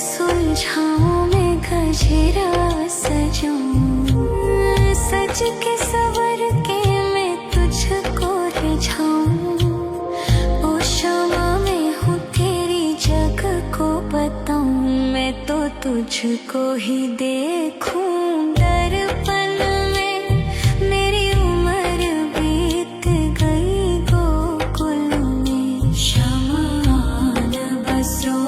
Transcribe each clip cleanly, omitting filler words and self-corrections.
सुलझाऊं मैं गजरा सजाऊं, सज के सवर के मैं तुझको रिझाऊं। ओ शमा मैं हूँ तेरी जग को बताऊं, मैं तो तुझको ही देखूं दर्पण में। मेरी उम्र बीत गई गोकुल में, शमान बसो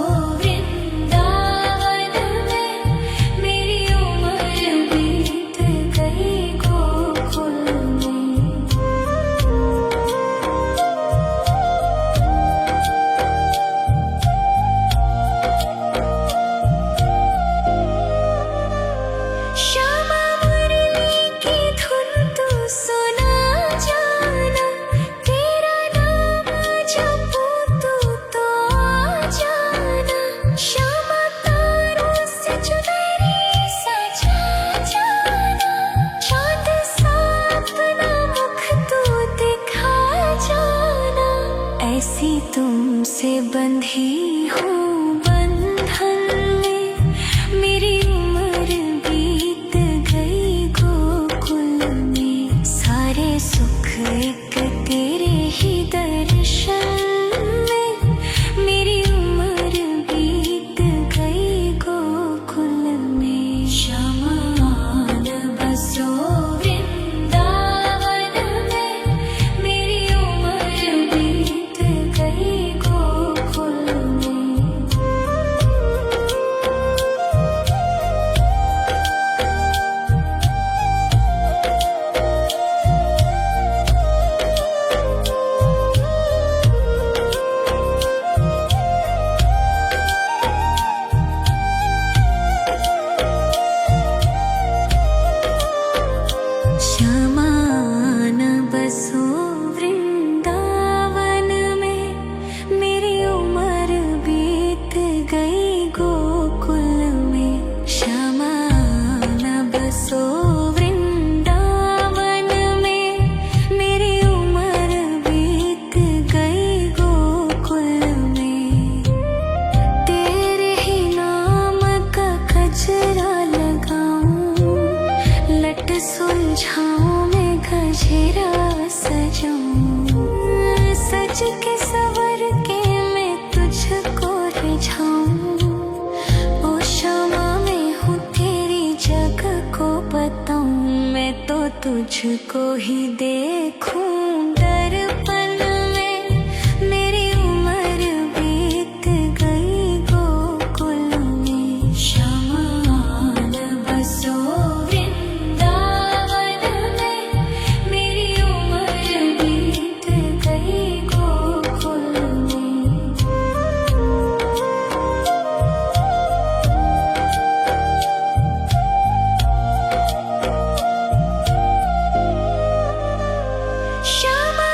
ऐसी तुमसे बंधी हूँ बंधन में, मेरी उम्र बीत गई गोकुल में। सारे सुख एक तेरे ही दर्शन में, मेरी उम्र बीत गई गोकुल में। शमान बसो सुलझाऊं मैं गजरा सजाऊं, सज के सवर के मैं तुझको रिझाऊं। ओ शमा मैं हूँ तेरी जग को बताऊं, मैं तो तुझको ही देखूं दर्पण में। मेरी उम्र बीत गई गोकुल में, शमान बसो शमा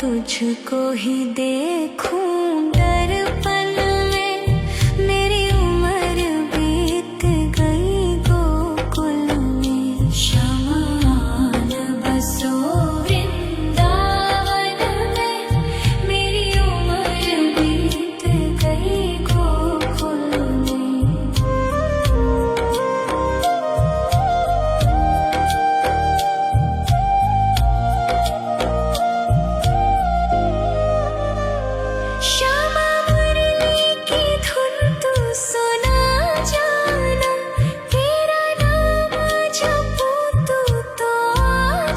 तुझको ही देखूं दर्पण में। मेरी उम्र बीत गई गोकुल में, शमान बसो वृंदावन में। मेरी उम्र बीत गई गोकुल में। श्यामा मुरली की धुन तू सुना जाना, तेरा नाम जपूं तू तो आ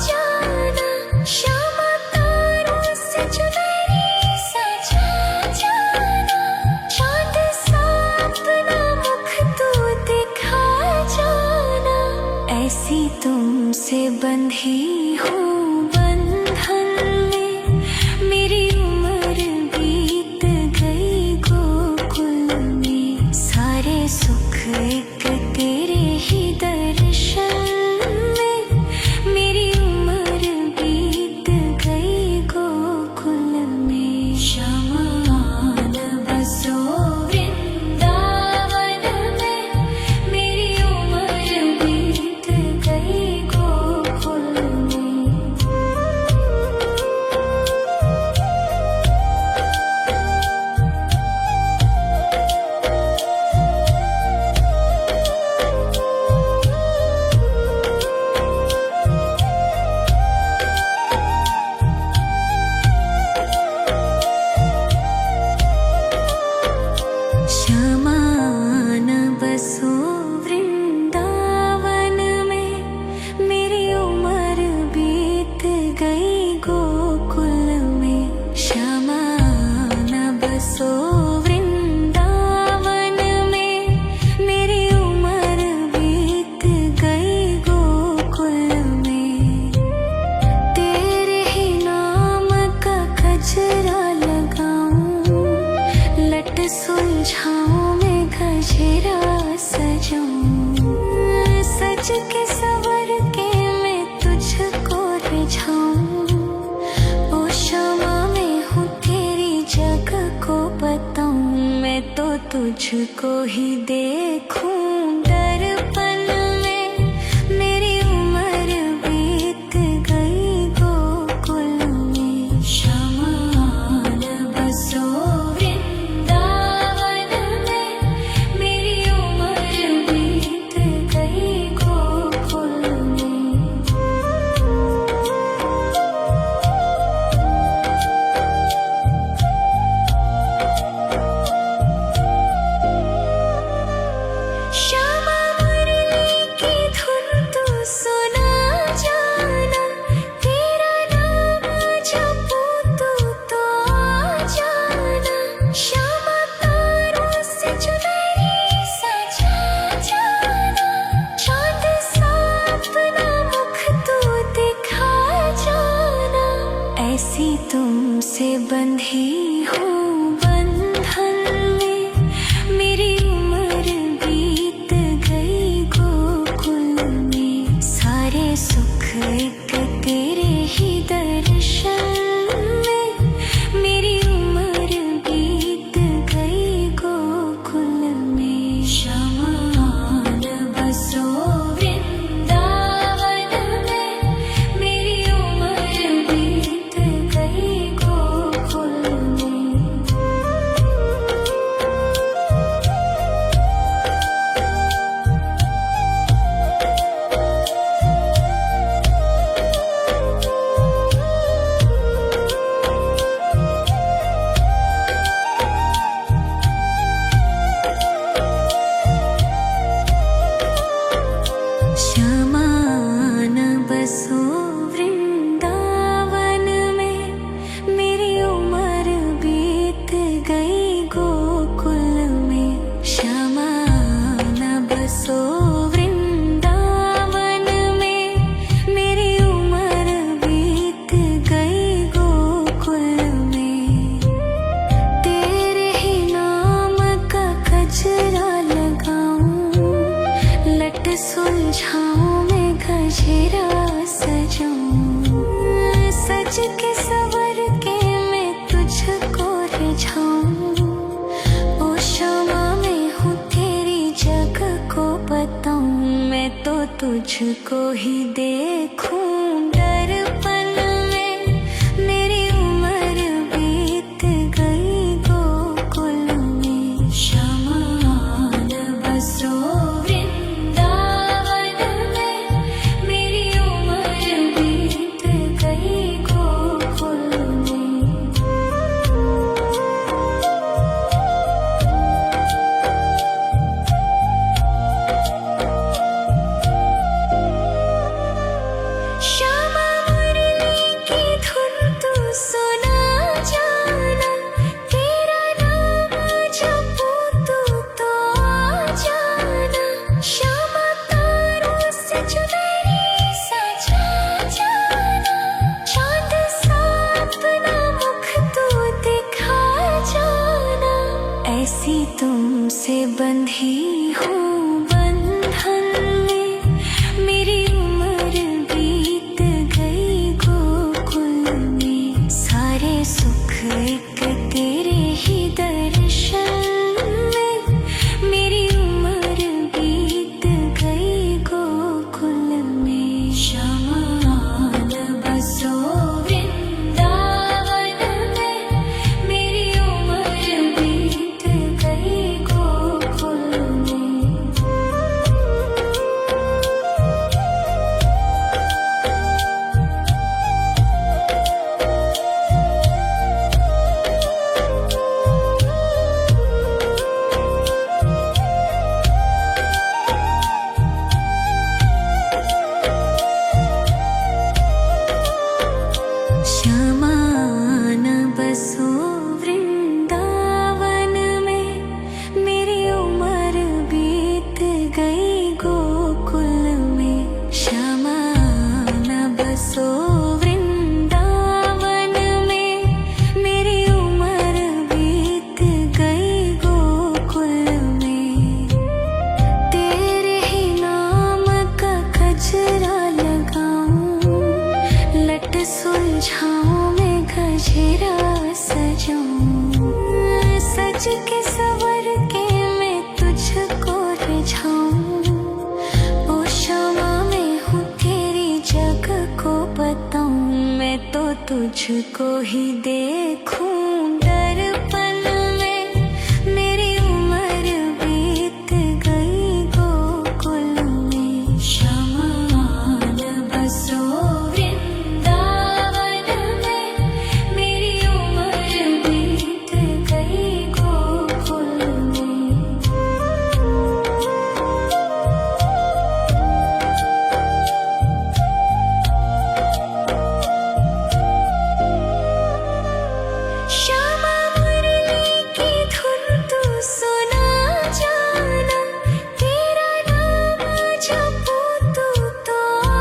जाना। श्यामा तारों से चुनरी सजा जाना, चांद सा अपना मुख तू दिखा जाना। ऐसी तुमसे बंधी हूँ बंधन में, मेरी उम्र बीत गई गोकुल में। सारे सुख एक तेरे ही दर्शन में, मेरी उम्र बीत गई गोकुल में। शमान बसो वृंदावन में, मेरी उम्र बीत गई गोकुल में। शमान बसो वृंदावन में, मेरी उम्र बीत गई गोकुल में। शमान बसो वृंदावन में, मेरी उम्र बीत गई गोकुल में। तेरे ही नाम का गजरा लगाऊं, लट सुलझाऊं मैं गजरा सजाऊं। सज के सवर के मैं तुझको रिझाऊं। ओ क्षमा मैं हूँ तेरी जग को बताऊं, मैं तो तुझको ही देखूं दर्पण में। मेरी उम्र बीत गई गोकुल में। शमान बसो वृंदावन में, मेरी उम्र बीत गई गोकुल में। श्यामा मुरली की धुन तू सुना जाना, तेरा नाम जपूं तू तो आ जाना। श्यामा तारों से चुनरी सजा जाना, चांद सा अपना मुख तू दिखा जाना। ऐसी तुमसे बंधी हूँ बंधन में, मेरी उम्र बीत गई गोकुल में। सारे सुख एक तेरे ही दर्शन में, मेरी उम्र बीत गई गोकुल में। शमान बसो वृंदावन में, मेरी उम्र बीत गई गोकुल में। शमान बसो वृंदावन में, मेरी उम्र बीत गई गोकुल में। शमान बसो वृंदावन में, मेरी उम्र बीत गई गोकुल में। तेरे ही नाम का गजरा लगाऊं, लट सुलझाऊं मैं गजरा सजाऊं। सज के सवर के तुझको ही देखूं दर्पण में। मेरी उम्र बीत गई गोकुल में, शमान बसो वृंदावन में। मेरी उम्र बीत गई गोकुल में। श्यामा मुरली की धुन तू सुना जाना, तेरा नाम जपूं तू तो आ जाना। श्यामा तारों से चुनरी सजा जाना, चांद सा अपना मुख तू दिखा जाना। ऐसी तुमसे बंधी हूँ बंधन में, मेरी उम्र बीत गई गोकुल में। सारे सुख एक तेरे ही दर्शन में, मेरी उम्र बीत गई गोकुल में। शमान बसो वृंदावन में, मेरी उम्र बीत गई गोकुल में। शमान बसो वृंदावन में, मेरी उम्र बीत गई गोकुल में। शमान बसो वृंदावन में, मेरी उम्र बीत गई गोकुल में। तेरे ही नाम का गजरा लगाऊं, लट सुलझाऊं मैं गजरा सजाऊं। सज के सवर के मैं तुझको रिझाऊं। ओ क्षमा मैं हूँ तेरी जग को बताऊं, मैं तो तुझको ही देखूं दर्पण में। मेरी उम्र बीत गई गोकुल में। शमान बसो वृंदावन में, मेरी उम्र बीत गई गोकुल में। श्यामा मुरली की धुन तू सुना जाना, तेरा नाम जपूं तू तो आ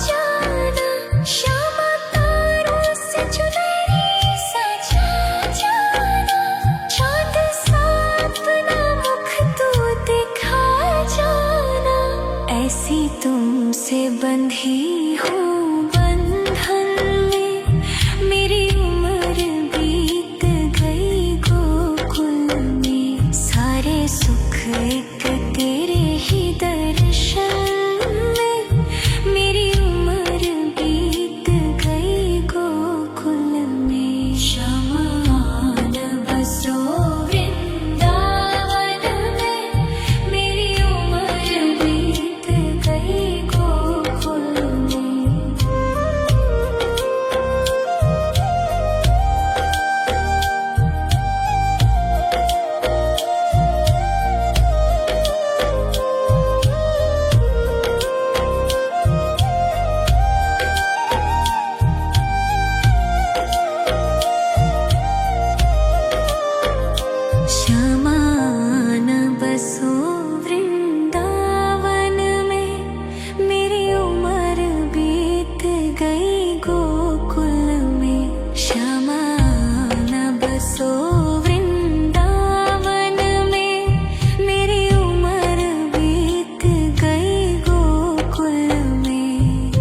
जाना। श्यामा तारों से चुनरी सजा जाना, चांद सा अपना मुख तू दिखा जाना। ऐसी तुमसे बंधी हूँ बंधन में, मेरी उम्र बीत गई गोकुल में। सारे सुख एक तेरे ही दर्शन में, मेरी उम्र बीत गई गोकुल में। शमान बसो वृंदावन में, मेरी उम्र बीत गई गोकुल में। शमान बसो वृंदावन में, मेरी उम्र बीत गई गोकुल में। शमान बसो वृंदावन में, मेरी उम्र बीत गई गोकुल में।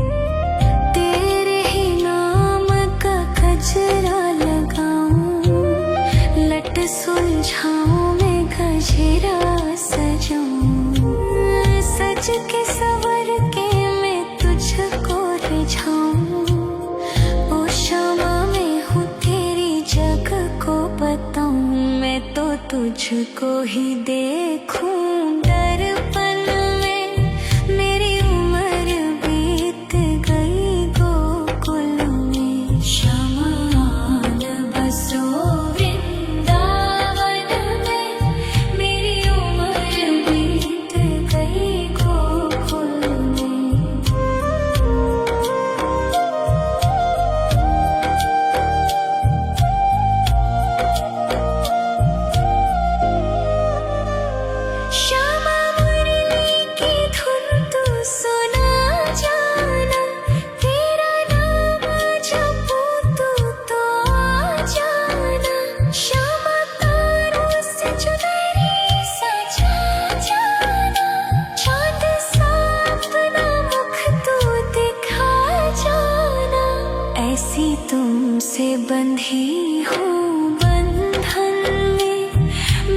तेरे ही नाम का गजरा लगाऊं, लट सुलझाऊं मैं गजरा सजाऊं। सज के सवर के तुझको ही देखूं दर्पण में। मेरी उम्र बीत गई गोकुल में। शमान बसो वृंदावन में। मेरी उम्र बीत गई गोकुल में। श्यामा मुरली की धुन तू सुना जाना। तेरा नाम जपूं तू तो आ जाना। श्यामा तारों से चुनरी सजा जाना। चाँद सा अपना मुख तू दिखा जाना। ऐसी तुमसे बंधी हूँ बंधन में।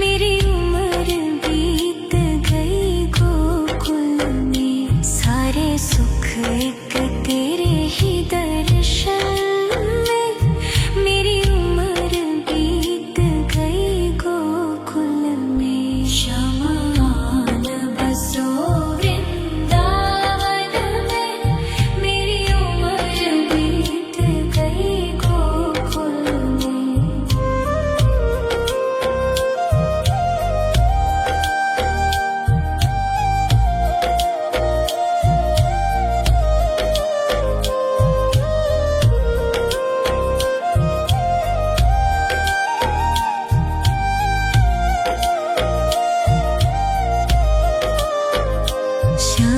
मेरी उम्र बीत गई गोकुल में। सारे सुख एक तेरे ही दर्शन में। मेरी उम्र बीत गई गोकुल में। शमान बसो वृंदावन में। मेरी उम्र बीत गई गोकुल में।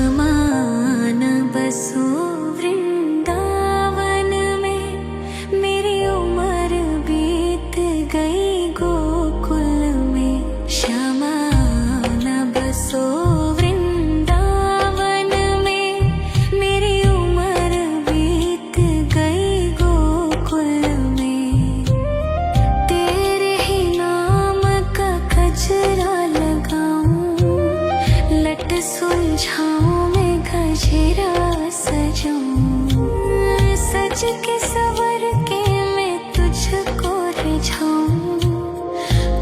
शमान बसो वृंदावन में। मेरी उम्र बीत गई गोकुल में। शमान बसो वृंदावन में। मेरी उम्र बीत गई गोकुल में। तेरे ही नाम का गजरा लगाऊं। लट सुलझाऊं मैं गजरा सजाऊं। सज के सवर के मैं तुझको रिझाऊं।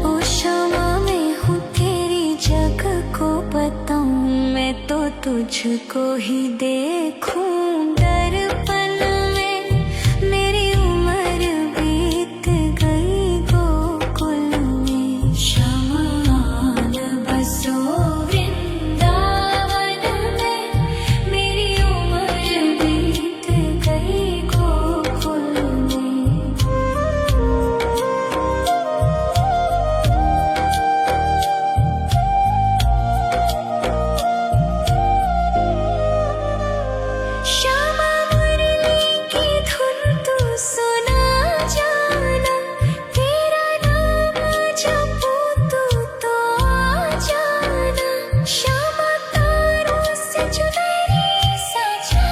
ओ क्षमा मैं हूँ तेरी जग को बताऊं। मैं तो तुझको ही देखूं दर्पण में। मेरी उम्र बीत गई गोकुल में। शमान बसो वृंदावन में। मेरी उम्र बीत गई गोकुल में। श्यामा मुरली की धुन तू सुना जाना। तेरा नाम जपूं तू तो आ जाना। श्यामा तारों से चुनरी सजा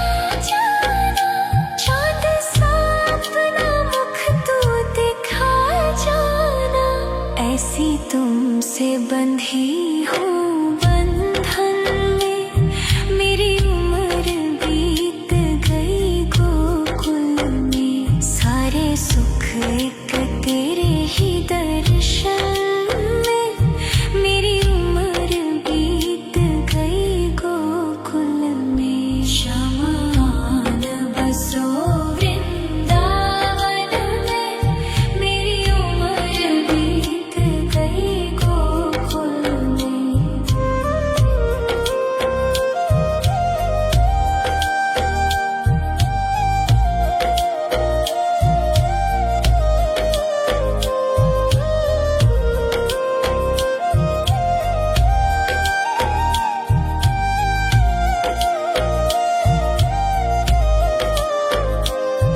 जाना। चाँद सा अपना मुख तू दिखा जाना। ऐसी तुमसे बंधी हूँ बंधन में। मेरी उम्र बीत गई गोकुल में। सारे सुख एक तेरे ही दर्शन में। मेरी उम्र बीत गई गोकुल में। शमान बसो वृंदावन में। मेरी उम्र बीत गई गोकुल में।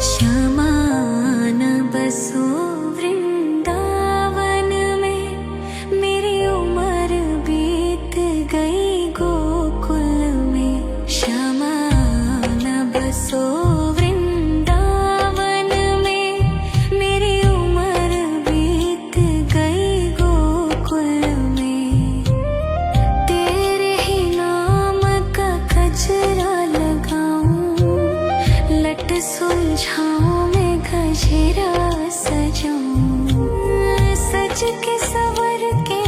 शमान बसो वृंदावन में। मेरी उम्र बीत गई गोकुल में। शमान बसो वृंदावन में। मेरी उम्र बीत गई गोकुल में। तेरे ही नाम का गजरा लगाऊं। लट सुलझाऊं मैं गजरा सजाऊं। सज के सवर के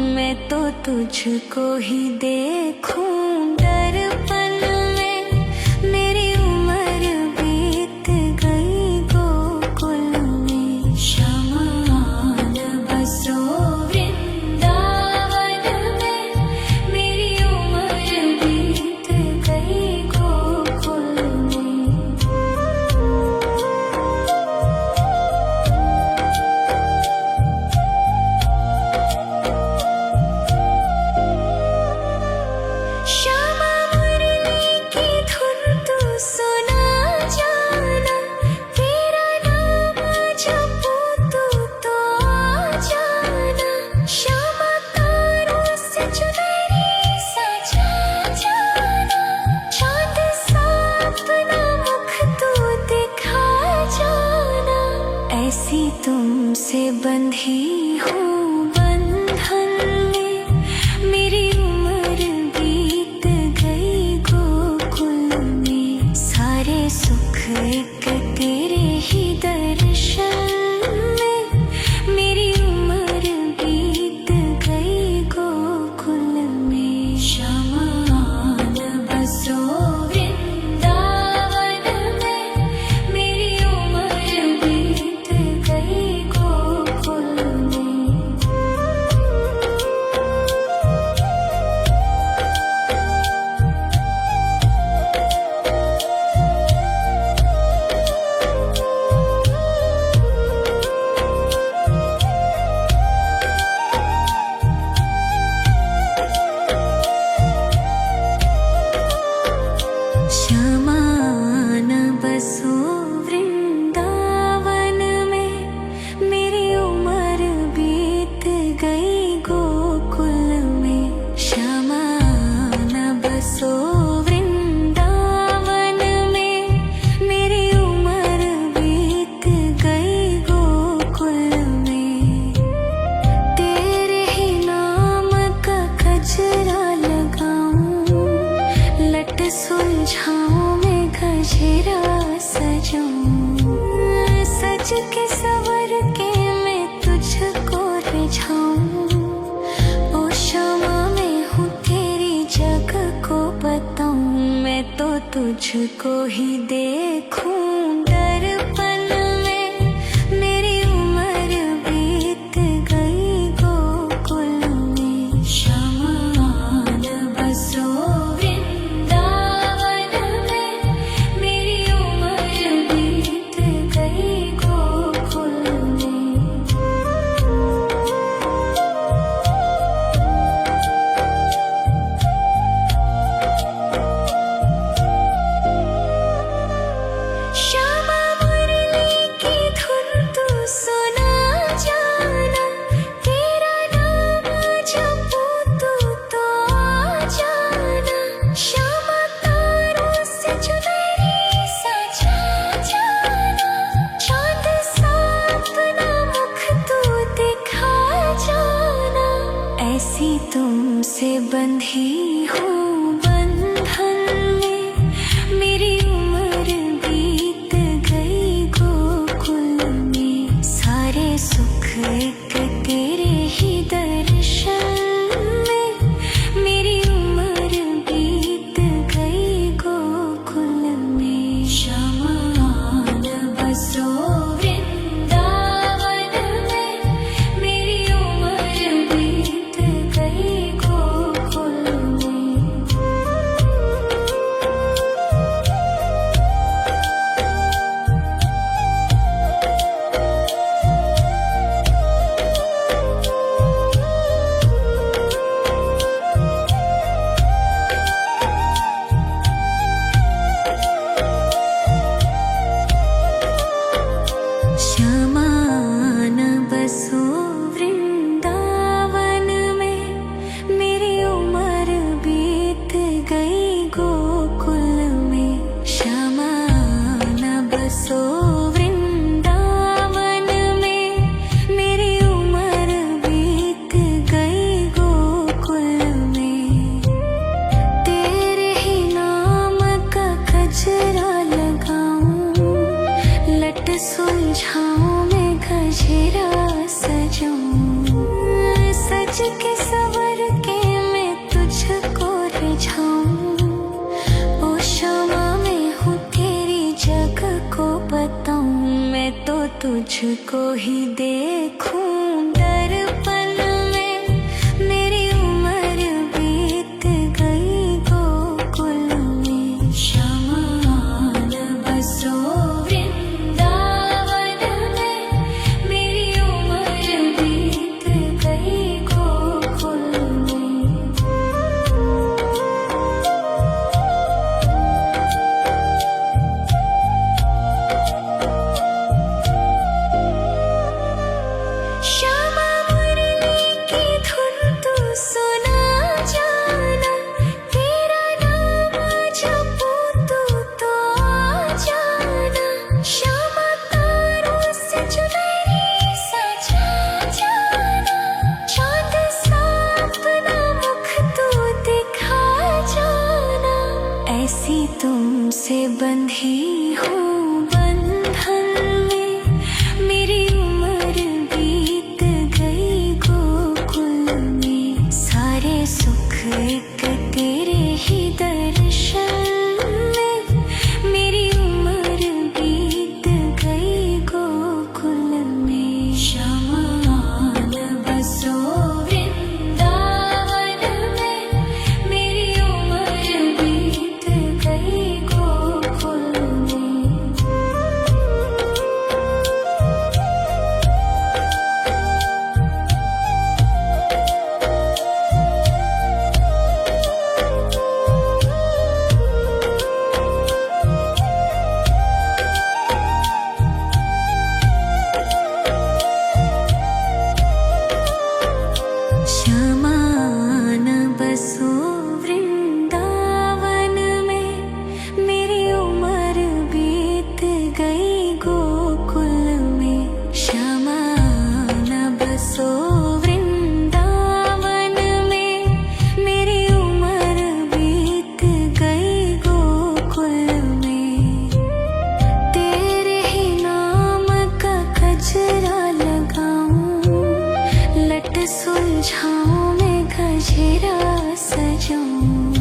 मैं तो तुझको ही देखूं दर्पण में। मेरी उम्र बीत गई गोकुल में, शमान बसो वृंदावन में। मेरी उम्र बीत गई गोकुल में। श्यामा मुरली की धुन तू सुना जाना, तेरा नाम जपूं तो आ जाना। श्यामा तारों से चुनरी सजा जाना, चांद सा अपना मुख तू दिखा जाना। ऐसी तुमसे बंधी हूँ बंधन में, मेरी उम्र बीत गई गोकुल में। सारे सुख एक तेरे ही दर्शन में, मेरी उम्र बीत गई गोकुल में। शमान बसो वृंदावन में, मेरी उम्र बीत गई गोकुल में। शमान बसो वृंदावन में, मेरी उम्र बीत गई गोकुल में। शमान बसो वृंदावन में, मेरी उम्र बीत गई गोकुल में। तेरे ही नाम का गजरा लगाऊं, लट सुलझाऊं मैं गजरा सजाऊं। सज के सवर के मैं तुझको रिझाऊं। ओ श्यामा मैं हूँ तेरी जग को बताऊं, मैं तो तुझको ही देखूं दर्पण में। मेरी उम्र बीत गई गोकुल में। शमान बसो वृंदावन में, मेरी उम्र बीत गई गोकुल में। श्यामा मुरली की धुन तू सुना जाना, तेरा नाम जपूं तो आ जाना। श्यामा तारों से चुनरी सजा जाना, चांद सा अपना मुख तू दिखा जाना। ऐसी तुमसे बंधी हूँ बंधन में, मेरी उम्र बीत गई गोकुल में। सारे सुख एक तेरे ही दर्शन में, मेरी उम्र बीत गई गोकुल में। शमान बसो वृंदावन में, मेरी उम्र बीत गई गोकुल में। तुझको ही देखूं दर्पण में। मेरी उम्र बीत गई गोकुल में। शमान बसो वृंदावन में। मेरी उम्र बीत गई गोकुल में। श्यामा मुरली की धुन तू सुना जाना। तेरा नाम जपूं तू तो आ जाना। श्यामा तारों से चुनरी सजा जाना। चांद सा अपना मुख तू दिखा जाना। ऐसी तुमसे बंधी हूँ बंधन में। मेरी उम्र बीत गई गोकुल में। सारे सुख एक तेरे ही दर्शन में। मेरी उम्र बीत गई गोकुल में। शमान बसो वृंदावन में। मेरी उम्र बीत गई गोकुल में। शमान बसो वृंदावन में। मेरी उम्र बीत गई गोकुल में। शमान बसो वृंदावन में। मेरी उम्र बीत गई गोकुल में। तेरे ही नाम का गजरा लगाऊं। लट सुलझाऊं मैं गजरा सजाऊं।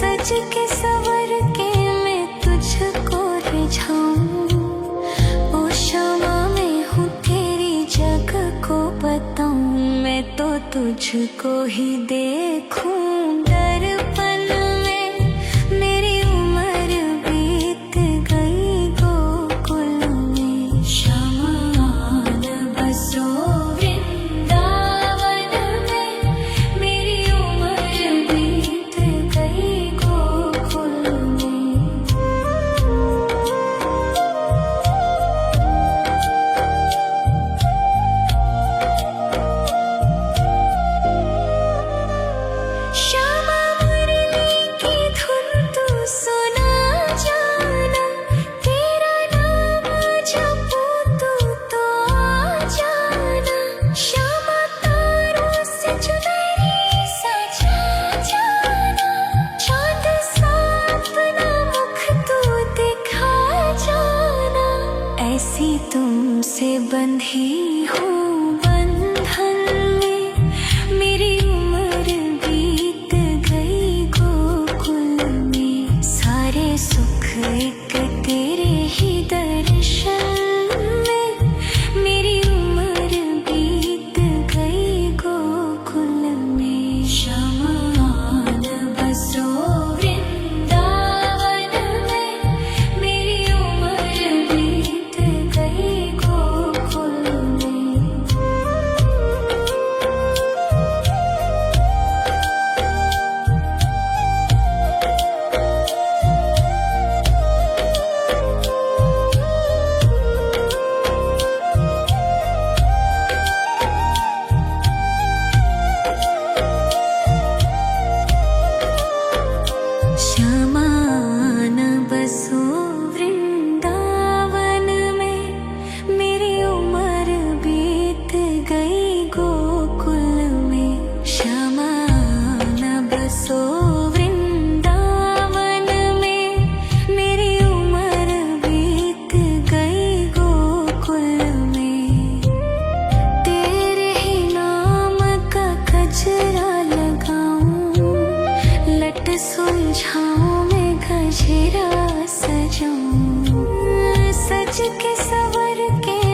सज के सवर के मैं तुझको रिझाऊं। ओ क्षमा मैं हूँ तेरी जग को बताऊं। मैं तो तुझको ही देखूं दर्पण में। मेरी उम्र बीत गई गोकुल में। शमान बसो वृंदावन में। मेरी उम्र बीत गई गोकुल में। श्यामा मुरली की धुन तू सुना जाना। तेरा नाम जपूं तू तो आ जाना। श्यामा तारों से चुनरी सजा जाना। चांद सा अपना मुख तू दिखा जाना। ऐसी तुमसे बंधी हूँ बंधन में। मेरी उम्र बीत गई गोकुल में। सारे सुख एक तेरे ही दर्शन में। मेरी उम्र बीत गई गोकुल में। शमान बसो वृंदावन में। मेरी उम्र बीत गई गोकुल में। शमान बसो वृंदावन में। मेरी उम्र बीत गई गोकुल में। शमान बसो वृंदावन में। मेरी उम्र बीत गई गोकुल में। तेरे ही नाम का गजरा लगाऊं। लट सुलझाऊं मैं गजरा सजाऊं। सज के सवर के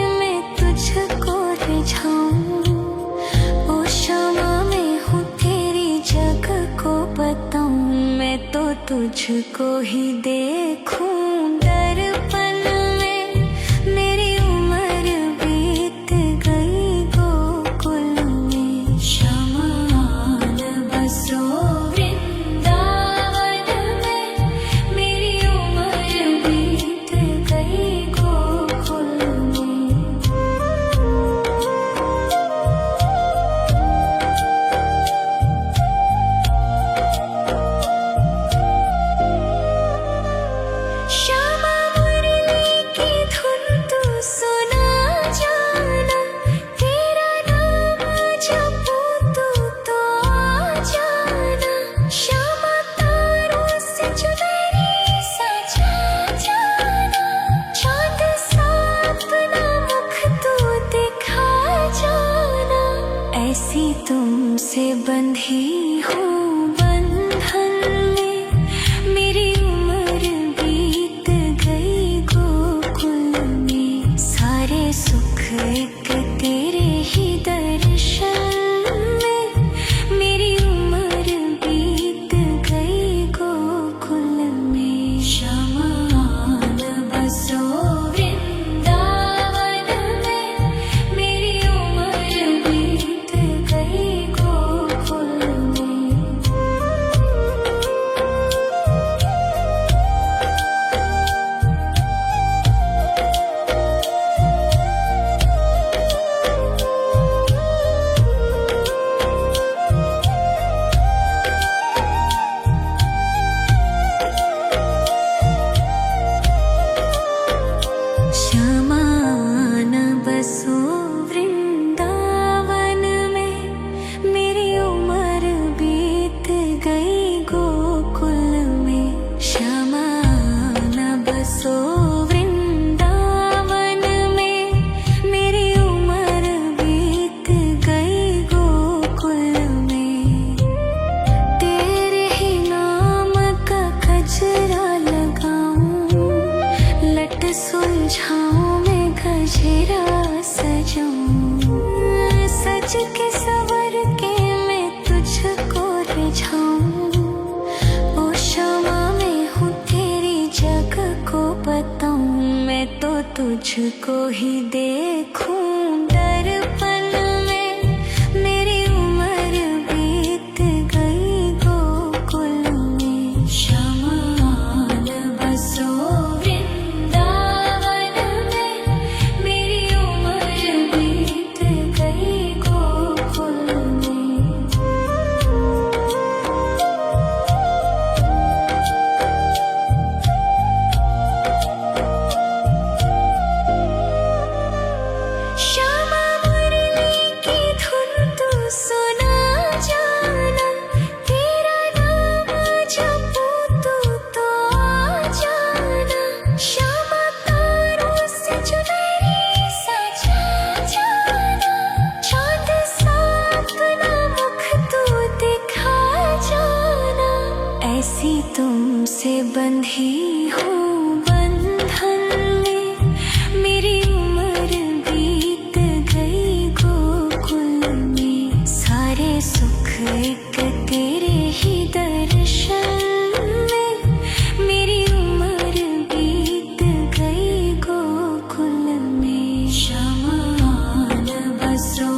तुझको ही देखूं दर्पण में, मेरी उम्र बीत गई गोकुल में। शमान बसो वृंदावन में, मेरी उम्र बीत गई गोकुल में। श्यामा मुरली की धुन तू सुना जाना, तेरा नाम जपूं तू तो आ जाना। श्यामा तारों से चुनरी सजा जाना, चाँद सा अपना मुख तू दिखा जाना। ऐसी तुमसे बंधी हूँ बंधन में, मेरी उम्र बीत गई गोकुल में। सारे सुख एक तेरे ही दर्शन में, मेरी उम्र बीत गई गोकुल में। शमान बसो वृंदावन में, मेरी उम्र बीत गई गोकुल में। शमान बसो वृंदावन में, मेरी उम्र बीत गई गोकुल में। शमान बसो वृंदावन में, मेरी उम्र बीत गई गोकुल में। तेरे ही नाम का गजरा लगाऊं, लट सुलझाऊं मैं गजरा सजाऊं। सज के सवर के मैं तुझको रिझाऊं। ओ क्षमा मैं हूँ तेरी जग को बताऊं, मैं तो तुझको ही देखूं दर्पण में, मेरी उम्र बीत गई गोकुल में। शमान बसो वृंदावन में, मेरी उम्र बीत गई गोकुल में। श्यामा मुरली की धुन तू सुना जाना, तेरा नाम जपूं तू तो आ जाना। श्यामा तारों से चुनरी सजा जाना, चाँद सा अपना मुख तू दिखा जाना। ऐसी तुमसे बंधी हूँ बंधन में, मेरी उम्र बीत गई गोकुल में। सारे सुख एक तेरे ही दर्शन में, मेरी उम्र बीत गई गोकुल में। शमान बसो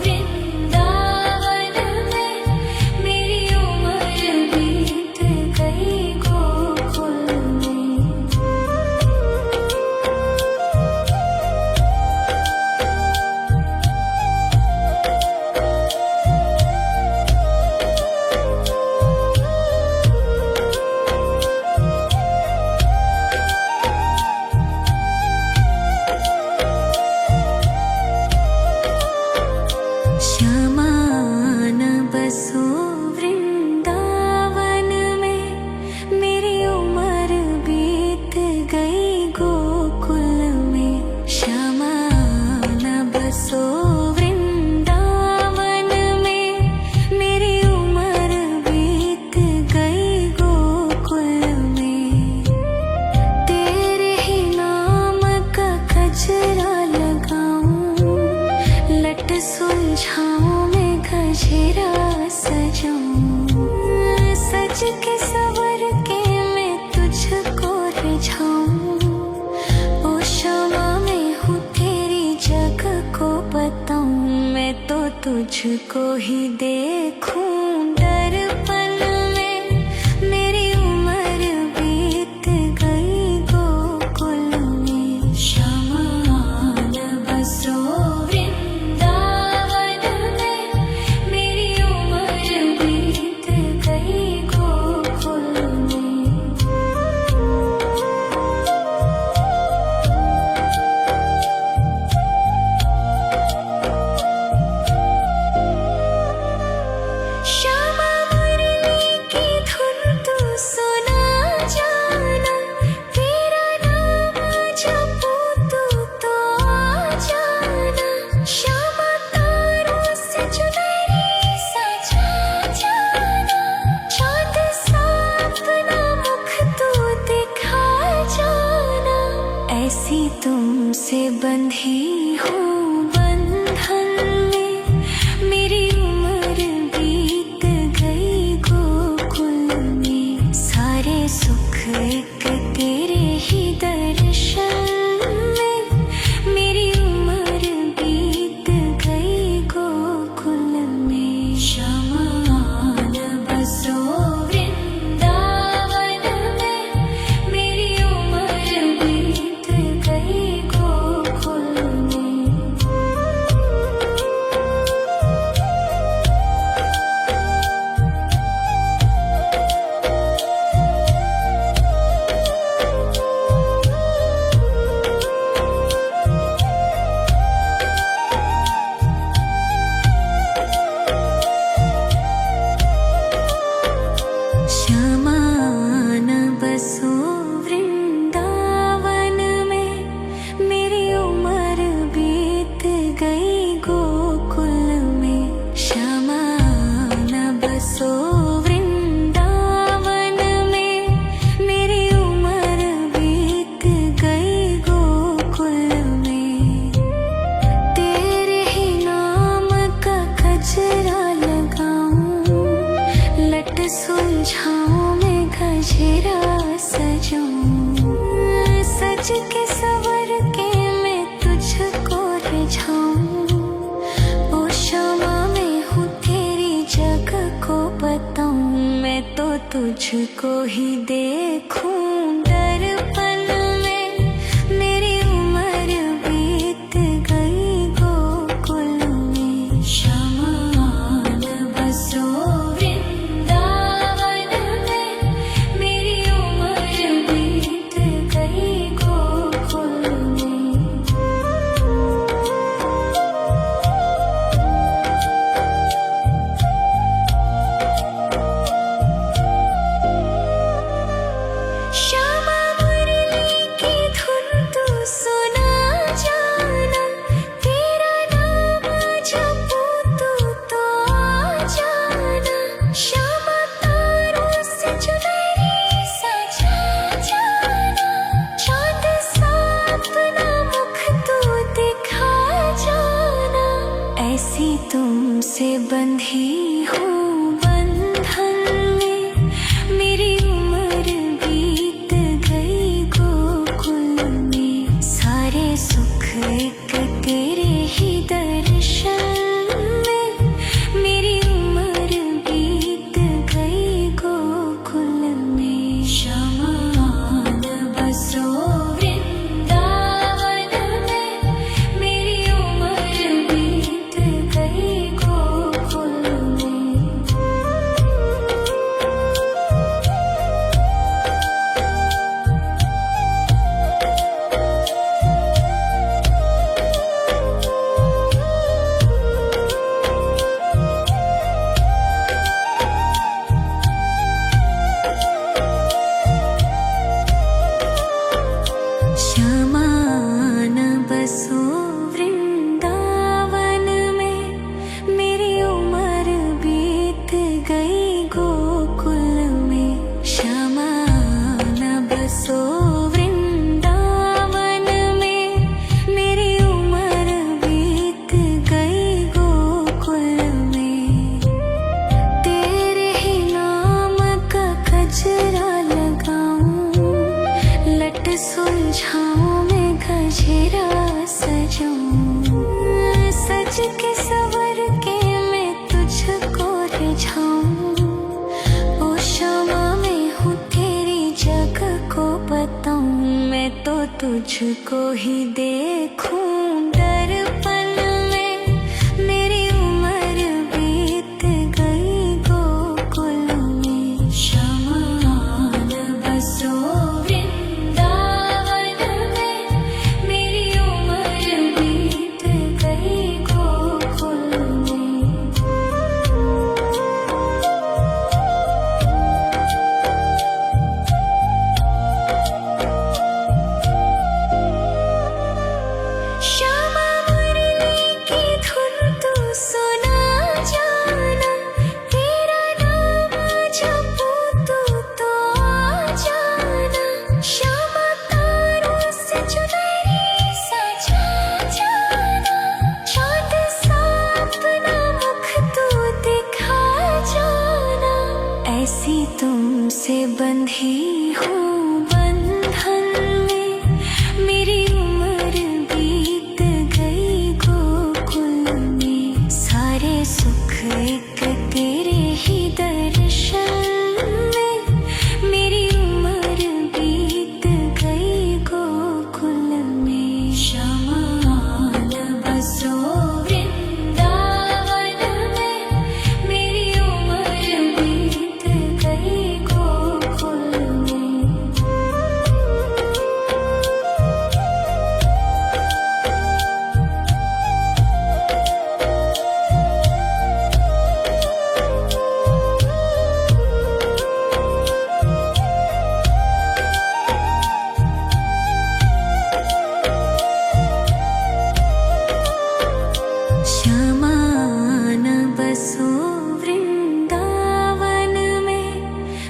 वृंदावन में, मेरी उम्र बीत गई गोकुल में। शमान बसो वृंदावन में, मेरी उम्र बीत गई गोकुल में। शमान बसो वृंदावन में, मेरी उम्र बीत गई गोकुल में। तेरे ही नाम का गजरा लगाऊं, लट सुलझाऊं मैं गजरा सजाऊं। सज के सवर के तुझको ही देखूं दर्पण में। मेरी उम्र बीत गई गोकुल में, शमान बसो वृंदावन में। मेरी उम्र बीत गई गोकुल में। श्यामा मुरली की धुन तू सुना जाना, तेरा नाम जपूं तू तो आ जाना। श्यामा तारों से चुनरी सजा जाना, चाँद सा अपना मुख तू दिखा जाना। ऐसी तुमसे बंधी हूँ बंधन में, मेरी उम्र बीत गई गोकुल में। सारे सुख एक तेरे ही दर्शन में, मेरी उम्र बीत गई गोकुल में। शमान बसो वृंदावन में, मेरी उम्र बीत गई गोकुल में। शमान बसो वृंदावन में, मेरी उम्र बीत गई गोकुल में। शमान बसो वृंदावन में, मेरी उम्र बीत गई गोकुल में। तेरे ही नाम का गजरा लगाऊं, लट सुलझाऊं मैं गजरा सजाऊं। सज के सवर के मैं तुझको रिझाऊं। ओ श्यामा मैं हूँ तेरी जग को बताऊं, मैं तो तुझको ही देखूं दर्पण में। मेरी उम्र बीत गई गोकुल में। शमान बसो वृंदावन में, मेरी उम्र बीत गई गोकुल में। श्यामा मुरली की धुन तू सुना जाना, तेरा नाम जपूं तू तो आ जाना। श्यामा तारों से चुनरी सजा जाना, चाँद सा अपना मुख तू दिखा जाना। ऐसी तुमसे बंधी हूँ बंधन में, मेरी उम्र बीत गई गोकुल में। सारे सुख एक तेरे ही दर्शन में, मेरी उम्र बीत गई गोकुल में। शमान बसो वृंदावन में, मेरी उम्र बीत गई गोकुल में। शमान बसो वृंदावन में, मेरी उम्र बीत गई गोकुल में। शमान बसो वृंदावन में, मेरी उम्र बीत गई गोकुल में। तेरे ही नाम का गजरा लगाऊं, लट सुलझाऊं मैं गजरा सजाऊं। सज के सवर के रिझाऊं। ओ शमा मैं हूँ तेरी जग को बताऊं, मैं तो तुझको ही देखूं दर्पण में। मेरी उम्र बीत गई गोकुल में, शमान बसो वृंदावन में। मेरी उम्र बीत गई गोकुल में। श्यामा मुरली की धुन तू सुना जाना, तेरा नाम जपूं तो आ जाना। श्यामा तारों से चुनरी सजा जाना, चाँद सा अपना मुख तू दिखा जाना। ऐसी तुमसे बंधी हूँ बंधन में, मेरी उम्र बीत गई गोकुल में। सारे सुख एक तेरे ही दर्शन में, मेरी उम्र बीत गई गोकुल में। शमान बसो वृंदावन में, मेरी उम्र बीत गई गोकुल में। शमान बसो वृंदावन में,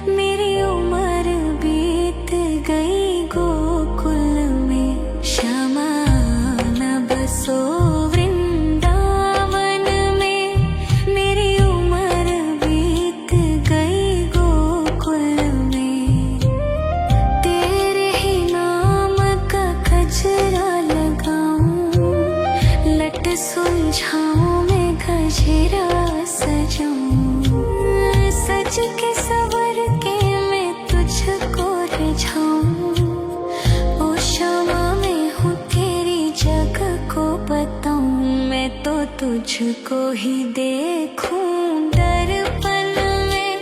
मेरी उम्र बीत गई गोकुल में। शमान बसो वृंदावन में, मेरी उम्र बीत गई गोकुल में। तेरे ही नाम का गजरा लगाऊं, लट सुलझाऊं मैं गजरा सजाऊं। सज के सवर के मैं तुझको रिझाऊं। ओ शमा मैं हूँ तेरी जग को बताऊं, मैं तो तुझको ही देखूं दर्पण में।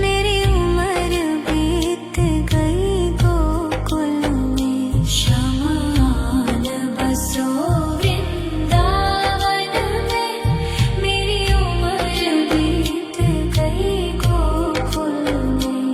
मेरी उम्र बीत गई गोकुल में। शमान बसो वृंदावन में, मेरी उम्र बीत गई गोकुल में।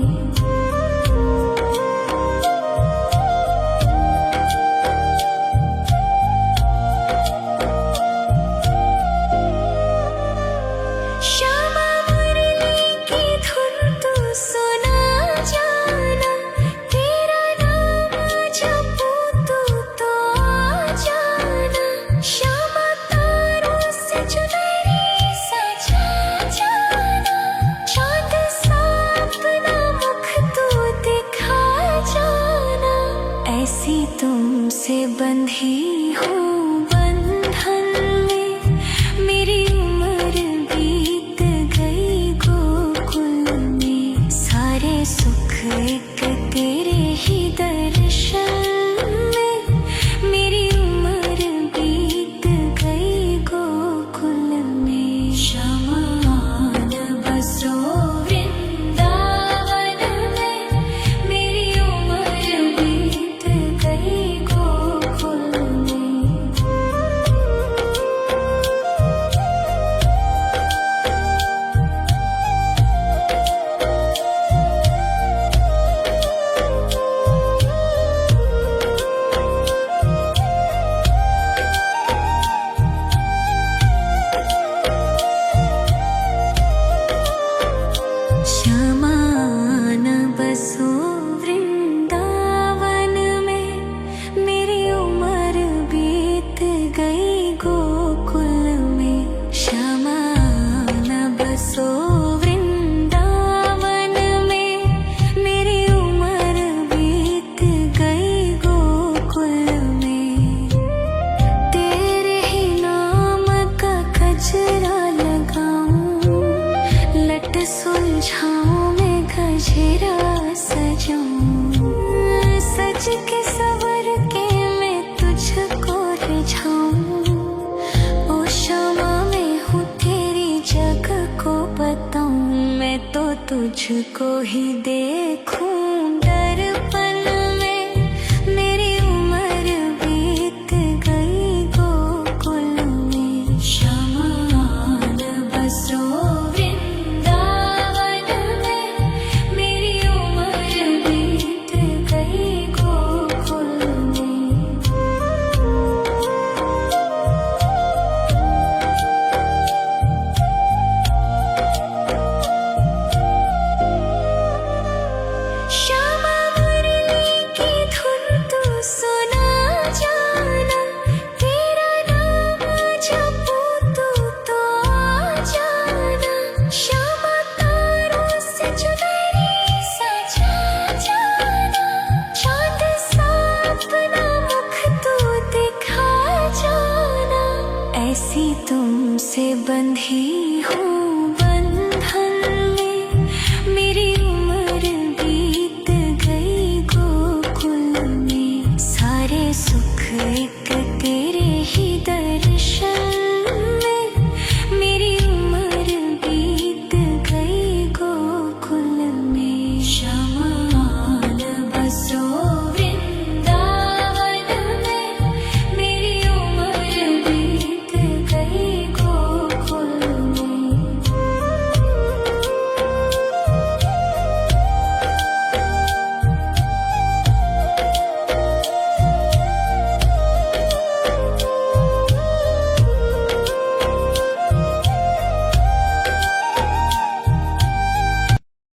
तट सुलझाऊं मैं गजरा सजाऊं, सज के सवर के मैं तुझको रिझाऊं। ओ शमा मैं हूँ तेरी जग को बताऊं, मैं तो तुझको ही देखूं दर्पण में। मेरी उम्र बीत गई गोकुल में, शमान बसो वृंदावन में। मेरी उम्र बीत गई गोकुल में। श्यामा मुरली की धुन तू सुना जाना, तेरा नाम जपूं तू तो आ जाना। श्यामा तारों से चुनरी सजा जाना, चाँद सा अपना मुख तू दिखा जाना। ऐसी तुमसे बंधी